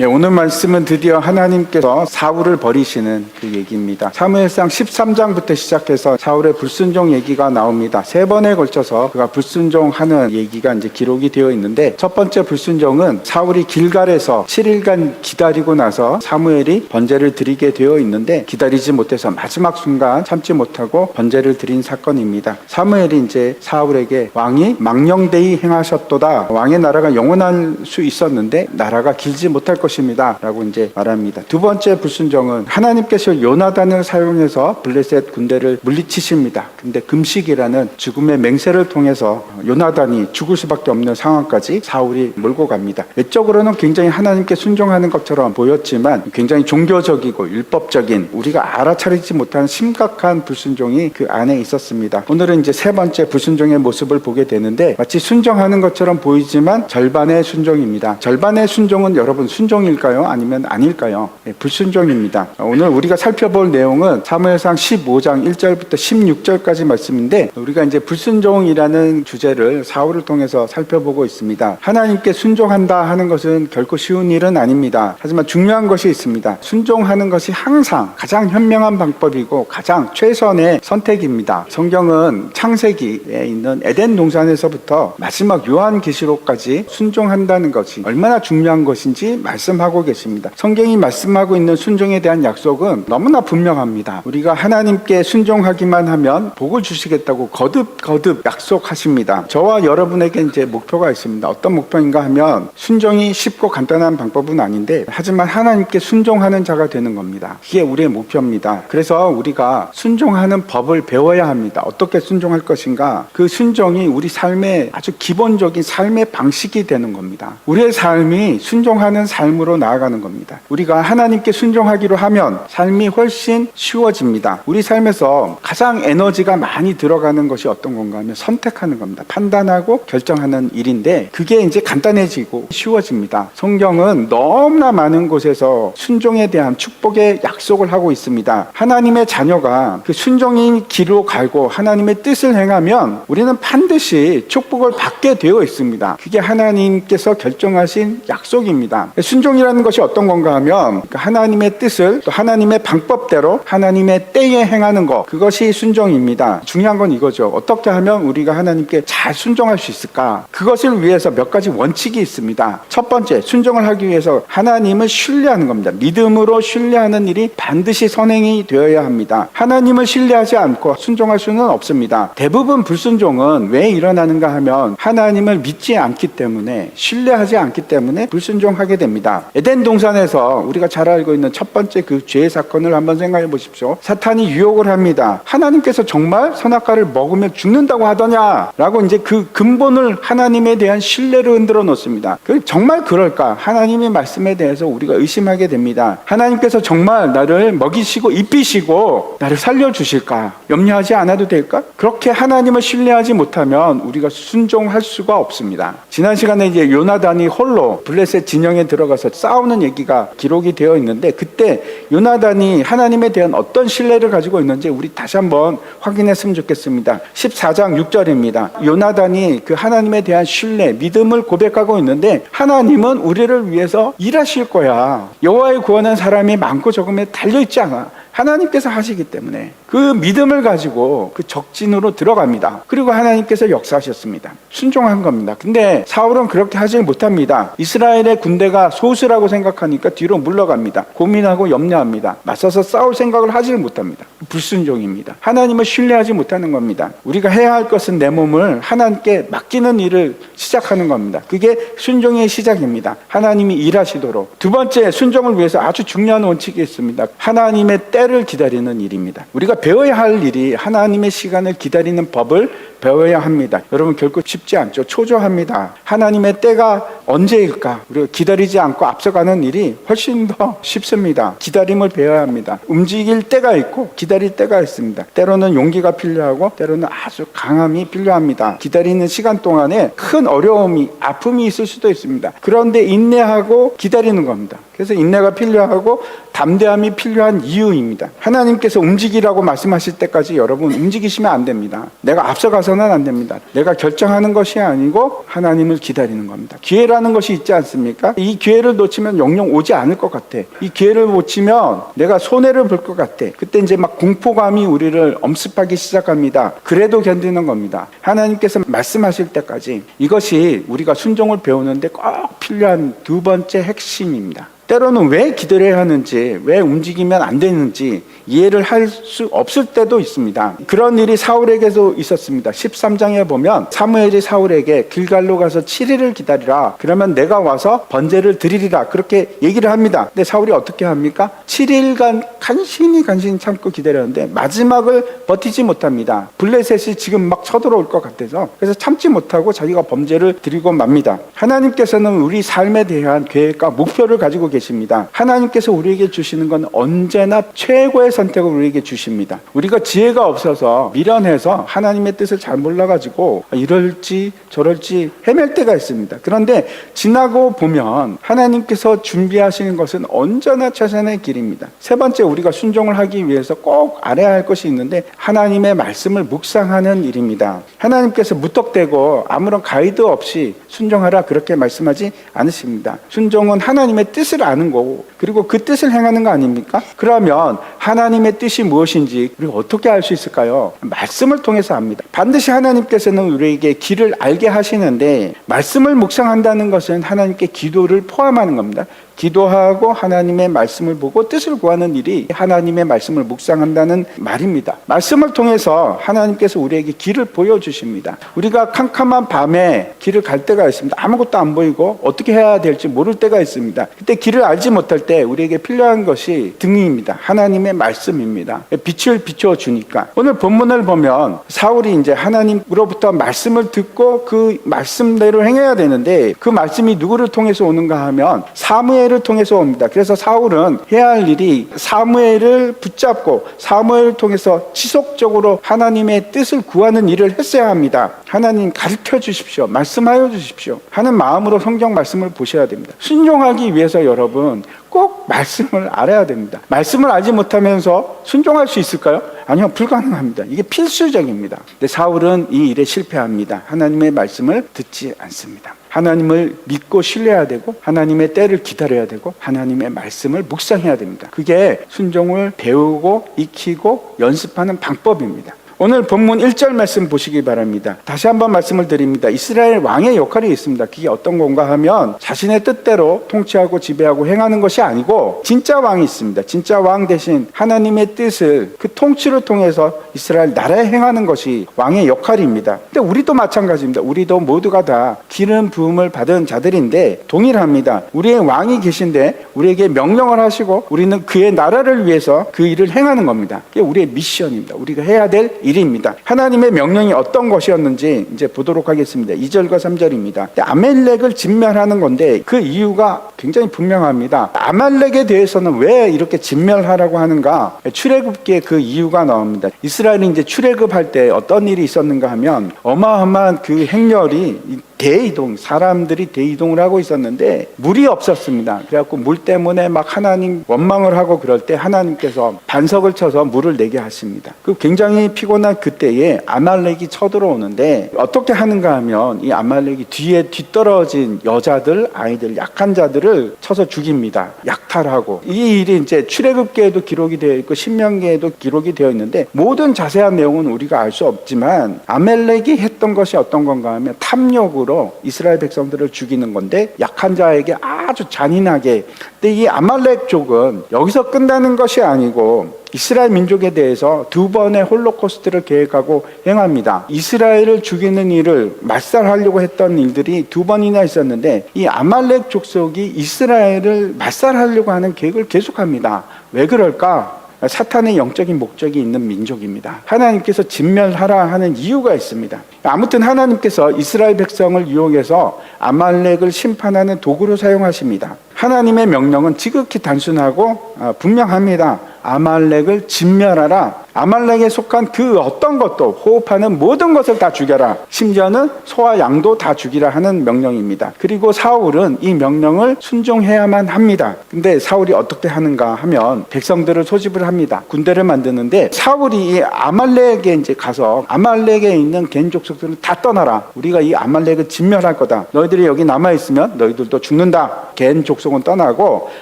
오늘 말씀은 드디어 하나님께서 사울을 버리시는 그 얘기입니다. 사무엘상 13장부터 시작해서 사울의 불순종 얘기가 나옵니다. 3번에 걸쳐서 그가 불순종하는 얘기가 이제 기록이 되어 있는데, 첫 번째 불순종은 사울이 길갈에서 7일간 기다리고 나서 사무엘이 번제를 드리게 되어 있는데, 기다리지 못해서 마지막 순간 참지 못하고 번제를 드린 사건입니다. 사무엘이 이제 사울에게 왕이 망령되이 행하셨도다. 왕의 나라가 영원할 수 있었는데 나라가 길지 못할 것입니다 라고 이제 말합니다. 두 번째 불순종은 하나님께서 요나단을 사용해서 블레셋 군대를 물리치십니다. 근데 금식이라는 죽음의 맹세를 통해서 요나단이 죽을 수밖에 없는 상황까지 사울이 몰고 갑니다. 외적으로는 굉장히 하나님께 순종하는 것처럼 보였지만 굉장히 종교적이고 율법적인, 우리가 알아차리지 못하는 심각한 불순종이 그 안에 있었습니다. 오늘은 이제 세 번째 불순종의 모습을 보게 되는데, 마치 순종하는 것처럼 보이지만 절반의 순종입니다. 절반의 순종은 여러분 순종일까요? 아니면 아닐까요? 불순종입니다. 오늘 우리가 살펴볼 내용은 사무엘상 15장 1절부터 16절까지 말씀인데, 우리가 이제 불순종이라는 주제를 사울을 통해서 살펴보고 있습니다. 하나님께 순종한다 하는 것은 결코 쉬운 일은 아닙니다. 하지만 중요한 것이 있습니다. 순종하는 것이 항상 가장 현명한 방법이고 가장 최선의 선택입니다. 성경은 창세기에 있는 에덴 동산에서부터 마지막 요한계시록까지 순종한다는 것이 얼마나 중요한 것인지 말씀하고 계십니다. 성경이 말씀하고 있는 순종에 대한 약속은 너무나 분명합니다. 우리가 하나님께 순종하기만 하면 복을 주시겠다고 거듭 약속하십니다. 저와 여러분에게 이제 목표가 있습니다. 어떤 목표인가 하면, 순종이 쉽고 간단한 방법은 아닌데 하지만 하나님께 순종하는 자가 되는 겁니다. 이게 우리의 목표입니다. 그래서 우리가 순종하는 법을 배워야 합니다. 어떻게 순종할 것인가? 그 순종이 우리 삶의 아주 기본적인 삶의 방식이 되는 겁니다. 우리의 삶이 순종하는 삶으로 나아가는 겁니다. 우리가 하나님께 순종하기로 하면 삶이 훨씬 쉬워집니다. 우리 삶에서 가장 에너지가 많이 들어가는 것이 어떤 건가 하면 선택하는 겁니다. 판단하고 결정하는 일인데, 그게 이제 간단해지고 쉬워집니다. 성경은 너무나 많은 곳에서 순종에 대한 축복의 약속을 하고 있습니다. 하나님의 자녀가 그 순종의 길로 가고 하나님의 뜻을 행하면 우리는 반드시 축복을 받게 되어 있습니다. 그게 하나님께서 결정하신 약속입니다. 순종이라는 것이 어떤 건가 하면, 하나님의 뜻을 또 하나님의 방법대로 하나님의 때에 행하는 것, 그것이 순종입니다. 중요한 건 이거죠. 어떻게 하면 우리가 하나님께 잘 순종할 수 있을까? 그것을 위해서 몇 가지 원칙이 있습니다. 첫 번째, 순종을 하기 위해서 하나님을 신뢰하는 겁니다. 믿음으로 신뢰하는 일이 반드시 선행이 되어야 합니다. 하나님을 신뢰하지 않고 순종할 수는 없습니다. 대부분 불순종은 왜 일어나는가 하면 하나님을 믿지 않기 때문에, 신뢰하지 않기 때문에 불순종하게 됩니다. 에덴 동산에서 우리가 잘 알고 있는 첫 번째 그 죄의 사건을 한번 생각해 보십시오. 사탄이 유혹을 합니다. 하나님께서 정말 선악과를 먹으면 죽는다고 하더냐? 라고 이제 그 근본을, 하나님에 대한 신뢰를 흔들어 놓습니다. 정말 그럴까? 하나님의 말씀에 대해서 우리가 의심하게 됩니다. 하나님께서 정말 나를 먹이시고 입히시고 나를 살려주실까? 염려하지 않아도 될까? 그렇게 하나님을 신뢰하지 못하면 우리가 순종할 수가 없습니다. 지난 시간에 이제 요나단이 홀로 블레셋 진영에 들어가서 싸우는 얘기가 기록이 되어 있는데, 그때 요나단이 하나님에 대한 어떤 신뢰를 가지고 있는지 우리 다시 한번 확인했으면 좋겠습니다. 14장 6절입니다. 요나단이 그 하나님에 대한 신뢰, 믿음을 고백하고 있는데, 하나님은 우리를 위해서 일하실 거야. 여호와의 구원한 사람이 많고 적음에 달려있지 않아. 하나님께서 하시기 때문에 그 믿음을 가지고 그 적진으로 들어갑니다. 그리고 하나님께서 역사하셨습니다. 순종한 겁니다. 근데 사울은 그렇게 하지 못합니다. 이스라엘의 군대가 소수라고 생각하니까 뒤로 물러갑니다. 고민하고 염려합니다. 맞서서 싸울 생각을 하지 못합니다. 불순종입니다. 하나님을 신뢰하지 못하는 겁니다. 우리가 해야 할 것은 내 몸을 하나님께 맡기는 일을 시작하는 겁니다. 그게 순종의 시작입니다. 하나님이 일하시도록. 두 번째, 순종을 위해서 아주 중요한 원칙이 있습니다. 하나님의 때를 기다리는 일입니다. 우리가 배워야 할 일이 하나님의 시간을 기다리는 법을 배워야 합니다. 여러분, 결코 쉽지 않죠. 초조합니다. 하나님의 때가 언제일까? 우리가 기다리지 않고 앞서가는 일이 훨씬 더 쉽습니다. 기다림을 배워야 합니다. 움직일 때가 있고 기다릴 때가 있습니다. 때로는 용기가 필요하고 때로는 아주 강함이 필요합니다. 기다리는 시간 동안에 큰 어려움이, 아픔이 있을 수도 있습니다. 그런데 인내하고 기다리는 겁니다. 그래서 인내가 필요하고 담대함이 필요한 이유입니다. 하나님께서 움직이라고 말씀하실 때까지 여러분 움직이시면 안 됩니다. 내가 앞서가서 봐서는 안 됩니다. 내가 결정하는 것이 아니고 하나님을 기다리는 겁니다. 기회라는 것이 있지 않습니까? 이 기회를 놓치면 영영 오지 않을 것 같아. 이 기회를 놓치면 내가 손해를 볼 것 같아. 그때 이제 막 공포감이 우리를 엄습하기 시작합니다. 그래도 견디는 겁니다. 하나님께서 말씀하실 때까지 이것이 우리가 순종을 배우는데 꼭 필요한 두 번째 핵심입니다. 때로는 왜 기다려야 하는지, 왜 움직이면 안 되는지 이해를 할 수 없을 때도 있습니다. 그런 일이 사울에게도 있었습니다. 13장에 보면 사무엘이 사울에게 길갈로 가서 7일을 기다리라. 그러면 내가 와서 번제를 드리리라. 그렇게 얘기를 합니다. 근데 사울이 어떻게 합니까? 7일간 간신히 참고 기다렸는데 마지막을 버티지 못합니다. 블레셋이 지금 막 쳐들어올 것 같아서 그래서 참지 못하고 자기가 범죄를 드리고 맙니다. 하나님께서는 우리 삶에 대한 계획과 목표를 가지고 계십니다. 하나님께서 우리에게 주시는 건 언제나 최고의 선택을 우리에게 주십니다. 우리가 지혜가 없어서 미련해서 하나님의 뜻을 잘 몰라가지고 이럴지 저럴지 헤맬 때가 있습니다. 그런데 지나고 보면 하나님께서 준비하시는 것은 언제나 최선의 길입니다. 세 번째, 우리가 순종을 하기 위해서 꼭 알아야 할 것이 있는데 하나님의 말씀을 묵상하는 일입니다. 하나님께서 무턱대고 아무런 가이드 없이 순종하라 그렇게 말씀하지 않으십니다. 순종은 하나님의 뜻을 아는 거고 그리고 그 뜻을 행하는 거 아닙니까? 그러면 하나님의 뜻이 무엇인지 우리가 어떻게 알 수 있을까요? 말씀을 통해서 압니다. 반드시 하나님께서는 우리에게 길을 알게 하시는데 말씀을 묵상한다는 것은 하나님께 기도를 포함하는 겁니다. 기도하고 하나님의 말씀을 보고 뜻을 구하는 일이 하나님의 말씀을 묵상한다는 말입니다. 말씀을 통해서 하나님께서 우리에게 길을 보여주십니다. 우리가 캄캄한 밤에 길을 갈 때가 있습니다. 아무것도 안 보이고 어떻게 해야 될지 모를 때가 있습니다. 그때 길을 알지 못할 때 우리에게 필요한 것이 등입니다. 하나님의 말씀입니다. 빛을 비춰주니까. 오늘 본문을 보면 사울이 이제 하나님으로부터 말씀을 듣고 그 말씀대로 행해야 되는데 그 말씀이 누구를 통해서 오는가 하면 사무엘을 통해서 옵니다. 그래서 사울은 해야 할 일이 사무엘을 붙잡고 사무엘을 통해서 지속적으로 하나님의 뜻을 구하는 일을 했어야 합니다. 하나님 가르쳐 주십시오. 말씀하여 주십시오. 하는 마음으로 성경 말씀을 보셔야 됩니다. 순종하기 위해서 여러분 꼭 말씀을 알아야 됩니다. 말씀을 알지 못하면서 순종할 수 있을까요? 아니요, 불가능합니다. 이게 필수적입니다. 근데 사울은 이 일에 실패합니다. 하나님의 말씀을 듣지 않습니다. 하나님을 믿고 신뢰해야 되고 하나님의 때를 기다려야 되고 하나님의 말씀을 묵상해야 됩니다. 그게 순종을 배우고 익히고 연습하는 방법입니다. 오늘 본문 1절 말씀 보시기 바랍니다. 다시 한번 말씀을 드립니다. 이스라엘 왕의 역할이 있습니다. 그게 어떤 건가 하면 자신의 뜻대로 통치하고 지배하고 행하는 것이 아니고 진짜 왕이 있습니다. 진짜 왕 대신 하나님의 뜻을 그 통치를 통해서 이스라엘 나라에 행하는 것이 왕의 역할입니다. 근데 우리도 마찬가지입니다. 우리도 모두가 다 기름 부음을 받은 자들인데 동일합니다. 우리의 왕이 계신데 우리에게 명령을 하시고 우리는 그의 나라를 위해서 그 일을 행하는 겁니다. 그게 우리의 미션입니다. 우리가 해야 될 일입니다. 하나님의 명령이 어떤 것이었는지 이제 보도록 하겠습니다. 2절과 3절입니다. 아말렉을 진멸하는 건데 그 이유가 굉장히 분명합니다. 아말렉에 대해서는 왜 이렇게 진멸하라고 하는가? 출애굽기에 그 이유가 나옵니다. 이스라엘이 이제 출애굽할 때 어떤 일이 있었는가 하면 어마어마한 그 행렬이 대이동, 사람들이 대이동을 하고 있었는데 물이 없었습니다. 그래갖고 물 때문에 막 하나님 원망을 하고 그럴 때 하나님께서 반석을 쳐서 물을 내게 하십니다. 그 굉장히 피곤한 그때에 아말렉이 쳐들어오는데 어떻게 하는가 하면 이 아말렉이 뒤에 뒤떨어진 여자들, 아이들, 약한 자들을 쳐서 죽입니다. 약탈하고. 이 일이 이제 출애굽기에도 기록이 되어 있고 신명기에도 기록이 되어 있는데 모든 자세한 내용은 우리가 알 수 없지만 아말렉이 했던 것이 어떤 건가 하면 탐욕으로 이스라엘 백성들을 죽이는 건데 약한 자에게 아주 잔인하게. 근데 이 아말렉 족은 여기서 끝나는 것이 아니고 이스라엘 민족에 대해서 두 번의 홀로코스트를 계획하고 행합니다. 이스라엘을 죽이는 일을 말살하려고 했던 일들이 두 번이나 있었는데 이 아말렉 족속이 이스라엘을 말살하려고 하는 계획을 계속합니다. 왜 그럴까? 사탄의 영적인 목적이 있는 민족입니다. 하나님께서 진멸하라 하는 이유가 있습니다. 아무튼 하나님께서 이스라엘 백성을 이용해서 아말렉을 심판하는 도구로 사용하십니다. 하나님의 명령은 지극히 단순하고 분명합니다. 아말렉을 진멸하라. 아말렉에 속한 그 어떤 것도 호흡하는 모든 것을 다 죽여라. 심지어는 소와 양도 다 죽이라 하는 명령입니다. 그리고 사울은 이 명령을 순종해야만 합니다. 근데 사울이 어떻게 하는가 하면 백성들을 소집을 합니다. 군대를 만드는데 사울이 이 아말렉에 이제 가서 아말렉에 있는 겐 족속들은 다 떠나라. 우리가 이 아말렉을 진멸할 거다. 너희들이 여기 남아 있으면 너희들도 죽는다. 겐 족속은 떠나고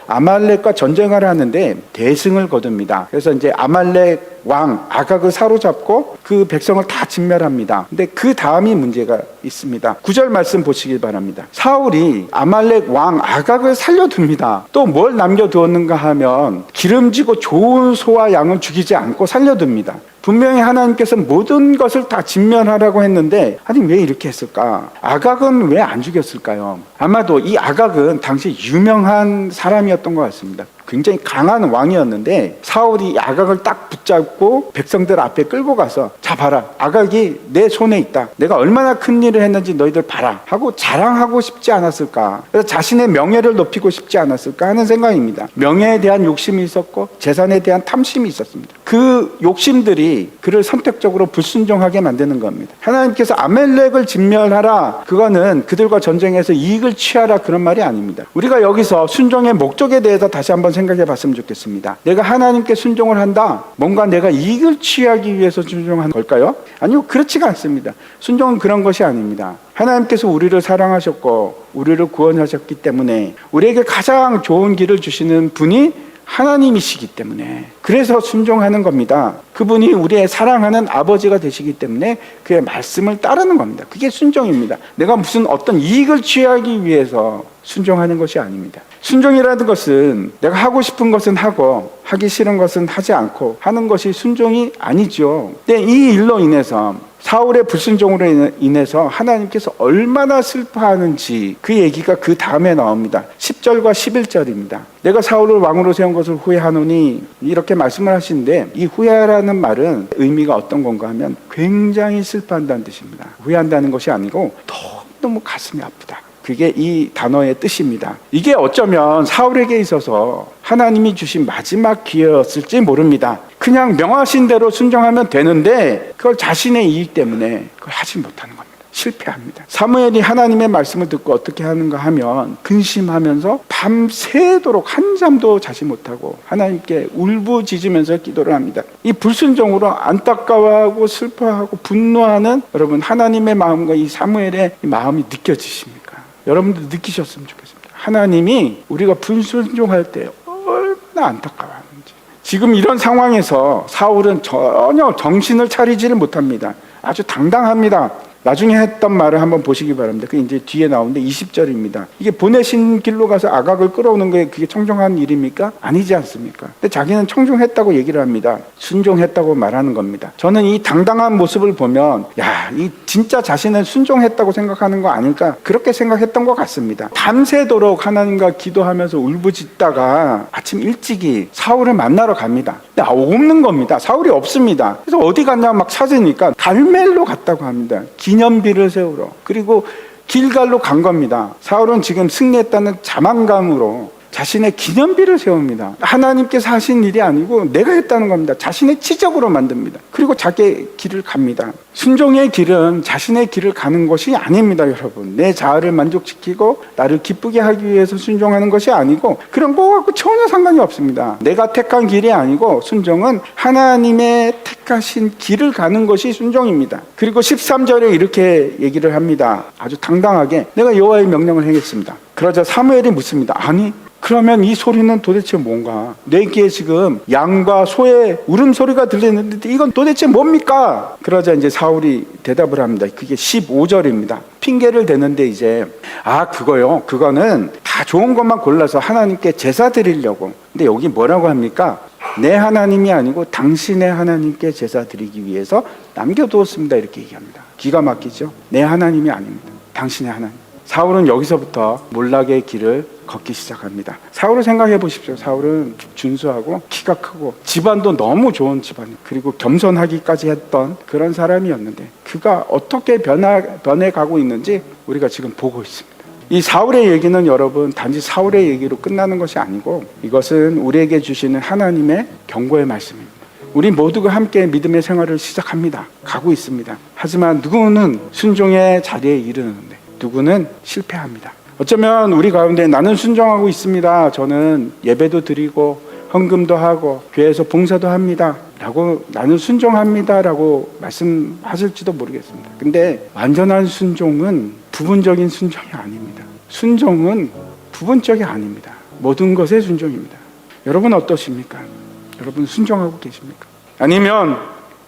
아말렉과 전쟁을 하는데 대승을 거둡니다. 그래서 이제 아말렉 왕 아각을 사로잡고 그 백성을 다 진멸합니다. 근데 그 다음이 문제가 있습니다. 9절 말씀 보시길 바랍니다. 사울이 아말렉 왕 아각을 살려둡니다. 또 뭘 남겨두었는가 하면 기름지고 좋은 소와 양은 죽이지 않고 살려둡니다. 분명히 하나님께서 모든 것을 다 진멸하라고 했는데 아니 왜 이렇게 했을까? 아각은 왜 안 죽였을까요? 아마도 이 아각은 당시 유명한 사람이었던 것 같습니다. 굉장히 강한 왕이었는데 사울이 아각을 딱 붙잡고 백성들 앞에 끌고 가서 자 봐라, 아각이 내 손에 있다. 내가 얼마나 큰 일을 했는지 너희들 봐라 하고 자랑하고 싶지 않았을까? 그래서 자신의 명예를 높이고 싶지 않았을까 하는 생각입니다. 명예에 대한 욕심이 있었고 재산에 대한 탐심이 있었습니다. 그 욕심들이 그를 선택적으로 불순종하게 만드는 겁니다. 하나님께서 아말렉을 진멸하라, 그거는 그들과 전쟁에서 이익을 취하라, 그런 말이 아닙니다. 우리가 여기서 순종의 목적에 대해서 다시 한번 생각해 봤으면 좋겠습니다. 내가 하나님께 순종을 한다, 뭔가 내가 이익을 취하기 위해서 순종하는 걸까요? 아니요, 그렇지가 않습니다. 순종은 그런 것이 아닙니다. 하나님께서 우리를 사랑하셨고 우리를 구원하셨기 때문에 우리에게 가장 좋은 길을 주시는 분이 하나님이시기 때문에 그래서 순종하는 겁니다. 그분이 우리의 사랑하는 아버지가 되시기 때문에 그의 말씀을 따르는 겁니다. 그게 순종입니다. 내가 무슨 어떤 이익을 취하기 위해서 순종하는 것이 아닙니다. 순종이라는 것은 내가 하고 싶은 것은 하고 하기 싫은 것은 하지 않고 하는 것이 순종이 아니죠. 근데 이 일로 인해서 사울의 불순종으로 인해서 하나님께서 얼마나 슬퍼하는지 그 얘기가 그 다음에 나옵니다. 10절과 11절입니다. 내가 사울을 왕으로 세운 것을 후회하노니 이렇게 말씀을 하시는데 이 후회하라는 말은 의미가 어떤 건가 하면 굉장히 슬퍼한다는 뜻입니다. 후회한다는 것이 아니고 너무 가슴이 아프다. 그게 이 단어의 뜻입니다. 이게 어쩌면 사울에게 있어서 하나님이 주신 마지막 기회였을지 모릅니다. 그냥 명하신 대로 순종하면 되는데 그걸 자신의 이익 때문에 그걸 하지 못하는 겁니다. 실패합니다. 사무엘이 하나님의 말씀을 듣고 어떻게 하는가 하면 근심하면서 밤새도록 한잠도 자지 못하고 하나님께 울부짖으면서 기도를 합니다. 이 불순종으로 안타까워하고 슬퍼하고 분노하는 여러분 하나님의 마음과 이 사무엘의 마음이 느껴지십니까? 여러분도 느끼셨으면 좋겠습니다. 하나님이 우리가 불순종할 때 얼마나 안타까워하는지. 지금 이런 상황에서 사울은 전혀 정신을 차리지를 못합니다. 아주 당당합니다. 나중에 했던 말을 한번 보시기 바랍니다. 그 이제 뒤에 나오는데 20절입니다. 이게 보내신 길로 가서 아각을 끌어오는 게 그게 청정한 일입니까? 아니지 않습니까? 근데 자기는 청중했다고 얘기를 합니다. 순종했다고 말하는 겁니다. 저는 이 당당한 모습을 보면 야, 이 진짜 자신은 순종했다고 생각하는 거 아닐까? 그렇게 생각했던 것 같습니다. 밤새도록 하나님과 기도하면서 울부짖다가 아침 일찍이 사울을 만나러 갑니다. 근데 없는 겁니다. 사울이 없습니다. 그래서 어디 갔냐 막 찾으니까 갈멜로 갔다고 합니다. 기념비를 세우러. 그리고 길갈로 간 겁니다. 사울은 지금 승리했다는 자만감으로 자신의 기념비를 세웁니다. 하나님께서 하신 일이 아니고 내가 했다는 겁니다. 자신의 치적으로 만듭니다. 그리고 자기의 길을 갑니다. 순종의 길은 자신의 길을 가는 것이 아닙니다, 여러분. 내 자아를 만족시키고 나를 기쁘게 하기 위해서 순종하는 것이 아니고 그런 거하고 전혀 상관이 없습니다. 내가 택한 길이 아니고 순종은 하나님의 택하신 길을 가는 것이 순종입니다. 그리고 13절에 이렇게 얘기를 합니다. 아주 당당하게 내가 여호와의 명령을 행했습니다. 그러자 사무엘이 묻습니다. 아니 그러면 이 소리는 도대체 뭔가? 내 귀에 지금 양과 소의 울음소리가 들리는데 이건 도대체 뭡니까? 그러자 이제 사울이 대답을 합니다. 그게 15절입니다. 핑계를 대는데 이제 그거요. 그거는 다 좋은 것만 골라서 하나님께 제사 드리려고. 근데 여기 뭐라고 합니까? 내 하나님이 아니고 당신의 하나님께 제사 드리기 위해서 남겨두었습니다. 이렇게 얘기합니다. 기가 막히죠? 내 하나님이 아닙니다. 당신의 하나님. 사울은 여기서부터 몰락의 길을 걷기 시작합니다. 사울을 생각해 보십시오. 사울은 준수하고 키가 크고 집안도 너무 좋은 집안, 그리고 겸손하기까지 했던 그런 사람이었는데 그가 어떻게 변해가고 있는지 우리가 지금 보고 있습니다. 이 사울의 얘기는 여러분 단지 사울의 얘기로 끝나는 것이 아니고 이것은 우리에게 주시는 하나님의 경고의 말씀입니다. 우리 모두가 함께 믿음의 생활을 시작합니다. 가고 있습니다. 하지만 누구는 순종의 자리에 이르는데 누구는 실패합니다. 어쩌면 우리 가운데 나는 순종하고 있습니다. 저는 예배도 드리고 헌금도 하고 교회에서 봉사도 합니다. 라고 나는 순종합니다. 라고 말씀하실지도 모르겠습니다. 근데 완전한 순종은 부분적인 순종이 아닙니다. 순종은 부분적이 아닙니다. 모든 것의 순종입니다. 여러분 어떠십니까? 여러분 순종하고 계십니까? 아니면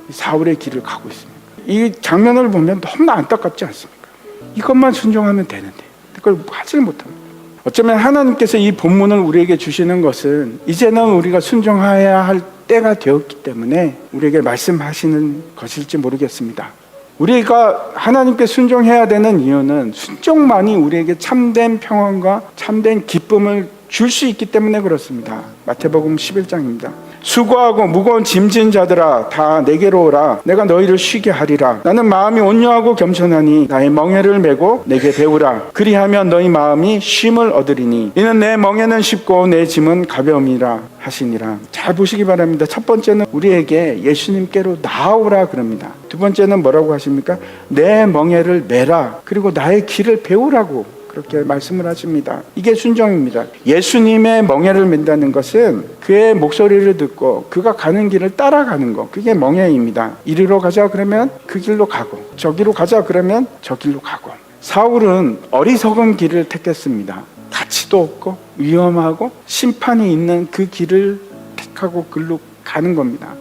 사울의 길을 가고 있습니까? 이 장면을 보면 너무나 안타깝지 않습니까? 이것만 순종하면 되는데 그걸 하질 못합니다. 어쩌면 하나님께서 이 본문을 우리에게 주시는 것은 이제는 우리가 순종해야 할 때가 되었기 때문에 우리에게 말씀하시는 것일지 모르겠습니다. 우리가 하나님께 순종해야 되는 이유는 순종만이 우리에게 참된 평안과 참된 기쁨을 줄 수 있기 때문에 그렇습니다. 마태복음 11장입니다. 수고하고 무거운 짐진 자들아 다 내게로 오라. 내가 너희를 쉬게 하리라. 나는 마음이 온유하고 겸손하니 나의 멍에를 메고 내게 배우라. 그리하면 너희 마음이 쉼을 얻으리니 이는 내 멍에는 쉽고 내 짐은 가벼움이라 하시니라. 잘 보시기 바랍니다. 첫 번째는 우리에게 예수님께로 나아오라 그럽니다. 두 번째는 뭐라고 하십니까? 내 멍에를 메라. 그리고 나의 길을 배우라고 그렇게 말씀을 하십니다. 이게 순종입니다. 예수님의 멍에를 맨다는 것은 그의 목소리를 듣고 그가 가는 길을 따라가는 것, 그게 멍에입니다. 이리로 가자 그러면 그 길로 가고 저기로 가자 그러면 저 길로 가고. 사울은 어리석은 길을 택했습니다. 가치도 없고 위험하고 심판이 있는 그 길을 택하고 글로 가는 겁니다.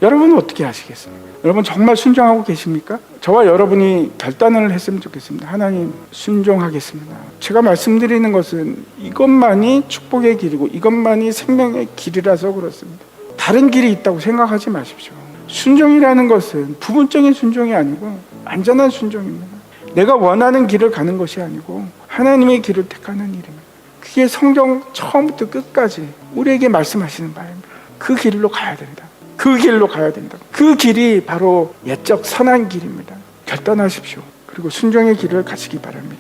여러분은 어떻게 하시겠습니까? 여러분 정말 순종하고 계십니까? 저와 여러분이 결단을 했으면 좋겠습니다. 하나님 순종하겠습니다. 제가 말씀드리는 것은 이것만이 축복의 길이고 이것만이 생명의 길이라서 그렇습니다. 다른 길이 있다고 생각하지 마십시오. 순종이라는 것은 부분적인 순종이 아니고 완전한 순종입니다. 내가 원하는 길을 가는 것이 아니고 하나님의 길을 택하는 일입니다. 그게 성경 처음부터 끝까지 우리에게 말씀하시는 바입니다. 그 길로 가야 된다. 그 길로 가야 된다. 그 길이 바로 옛적 선한 길입니다. 결단하십시오. 그리고 순종의 길을 가시기 바랍니다.